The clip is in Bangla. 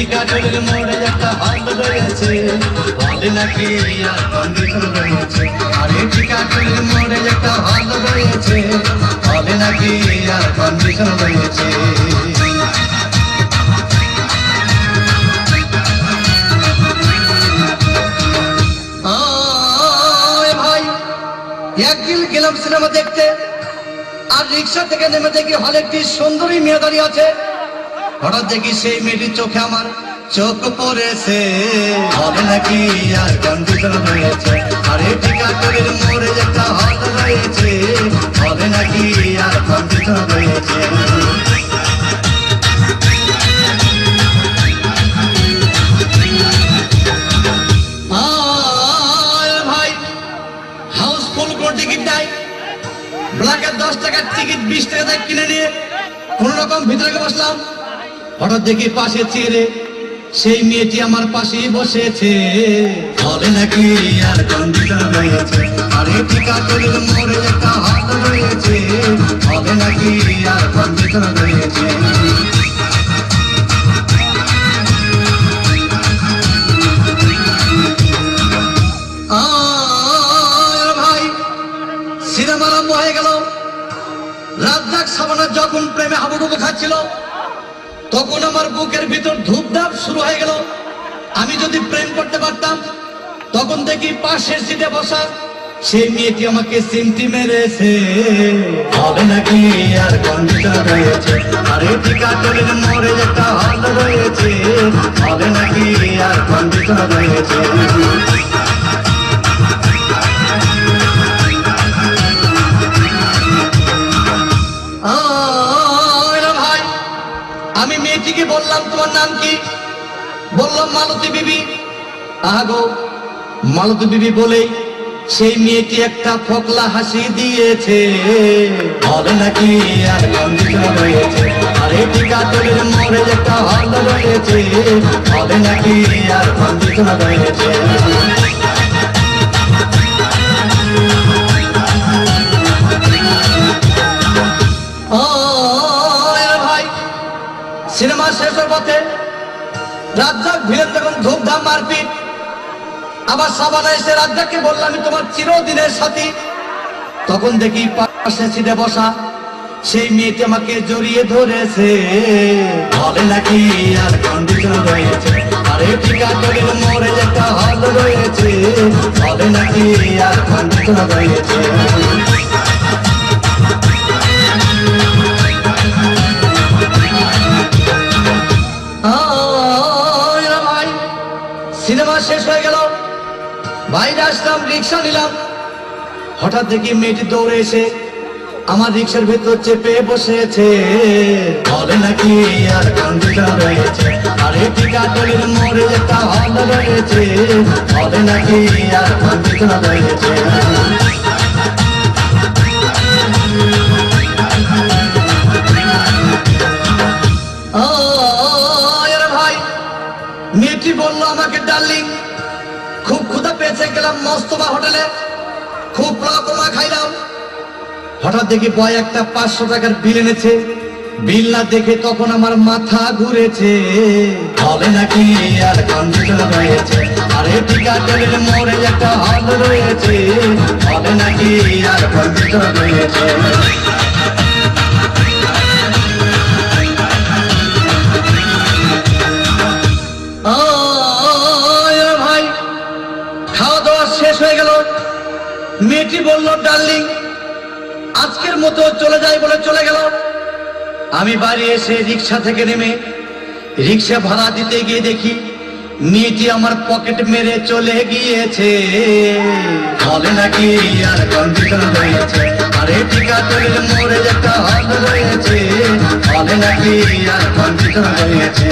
টিকাটলের মোড়ে একটা হল রয়েছে, হলে নাকি এয়ার কন্ডিশন রয়েছে। আরে টিকাটলের মোড়ে একটা হল রয়েছে, হলে নাকি এয়ার কন্ডিশন রয়েছে। ভাই একদিন গেলাম সিনেমা দেখতে, আর রিক্সা থেকে নেমে দেখি হলে একটি সুন্দরী মেয়ে দাঁড়িয়ে আছে। হঠাৎ দেখি সেই মেয়েটির চোখে আমার চোখ পড়েছে, হলে নাকি এয়ার কন্ডিশন রয়েছে। আরে টিকাটলের মোড়ে একটা হল রয়েছে, হলে নাকি এয়ার কন্ডিশন রয়েছে। ভাই হাউসফুল কোন টিকিট নাই, ব্ল্যাকের 10 টাকার টিকিট 20 টাকা কিনে নিয়ে কোন রকম ভিতরে বসলাম। হঠাৎ দেখি পাশে চেয়ারে সেই মেয়েটি আমার পাশেই বসেছে, হলে নাকি এয়ার কন্ডিশন রয়েছে। আরে টিকাটলের মোড়ে একটা হল রয়েছে, হলে নাকি এয়ার কন্ডিশন রয়েছে। ভাই সিনেমা আরম্ভ হয়ে গেল। রাজ্জাক সাবানা যখন প্রেমে হাবুডুবু খাচ্ছিল, তখন আমার বুকের ভিতর ধূপধাপ শুরু হয়ে গেল। আমি যদি প্রেম করতে পারতাম, তখন দেখি পাশের সিটে বসা সেই মেয়েটি আমাকে সিমটি মেরেছে, হলে নাকি এয়ার কন্ডিশন রয়েছে। আরে টিকাটলের মোড়ে একটা হল রয়েছে, হলে নাকি এয়ার কন্ডিশন রয়েছে। ভাই আমি মেয়েটিকে বললাম তোমার নাম কি? বললাম মালতী বিবি। আগো মালতী বিবি বলেই সেই মেয়েটি একটা ফোকলা হাসি দিয়েছে, হলে নাকি এয়ার কন্ডিশন রয়েছে। আরে টিকাটলের মোড়ে একটা হল রয়েছে, হলে নাকি এয়ার কন্ডিশন রয়েছে। ভাই সিনেমা শেষের পথে রাজ্জাক ভিড়ে তখন ধূপধাম মারপিট। আবার সাবানা এসে রাজ্জাককে বললাম আমি তোমার চিরদিনের সাথী। তখন দেখি পাশে সিটে বসা সেই মেয়েটি আমাকে জড়িয়ে ধরেছে, হলে নাকি এয়ার কন্ডিশন রয়েছে। আরে টিকাটলের মোড়ে একটা হল রয়েছে, হলে নাকি এয়ার কন্ডিশন রয়েছে। সিনেমা শেষ হয়ে গেল, বাইরে আসলাম, রিক্সা নিলাম। হঠাৎ দেখি মেয়েটি দৌড়ে এসে আমার রিক্সার ভেতর চেপে বসেছে, হলে নাকি এয়ার কন্ডিশন রয়েছে। আরে টিকাটলের মোড়ে একটা হল রয়েছে, হলে নাকি এয়ার কন্ডিশন রয়েছে। ভাই মেয়েটি বললো আমাকে ডার্লিং, খুব ক্ষুধা পেয়েছে, গেলাম মস্তবা হোটেলে, খুব রকমা খাইলাম। হঠাৎ দেখি বয় একটা 500 টাকার বিল এনেছে। বিল না দেখে তখন আমার মাথা ঘুরেছে, হলে নাকি এয়ার কন্ডিশন রয়েছে। আরে টিকাটলের মোড়ে একটা হল রয়েছে, হলে নাকি এয়ার কন্ডিশন রয়েছে। ভাই খাওয়া দাওয়া শেষ হয়ে গেল। মেয়েটি বলল ডার্লিং আজকের মতো চলে যাই বলে চলে গেল। আমি বাড়ি এসে রিক্সা থেকে নেমে রিক্সা ভাড়া দিতে গিয়ে দেখি মেয়েটি আমার পকেট মেরে চলে গিয়েছে, হলে নাকি এয়ার কন্ডিশন রয়েছে। আরে টিকাটলের মোড়ে একটা হল রয়েছে, হলে নাকি এয়ার কন্ডিশন রয়েছে।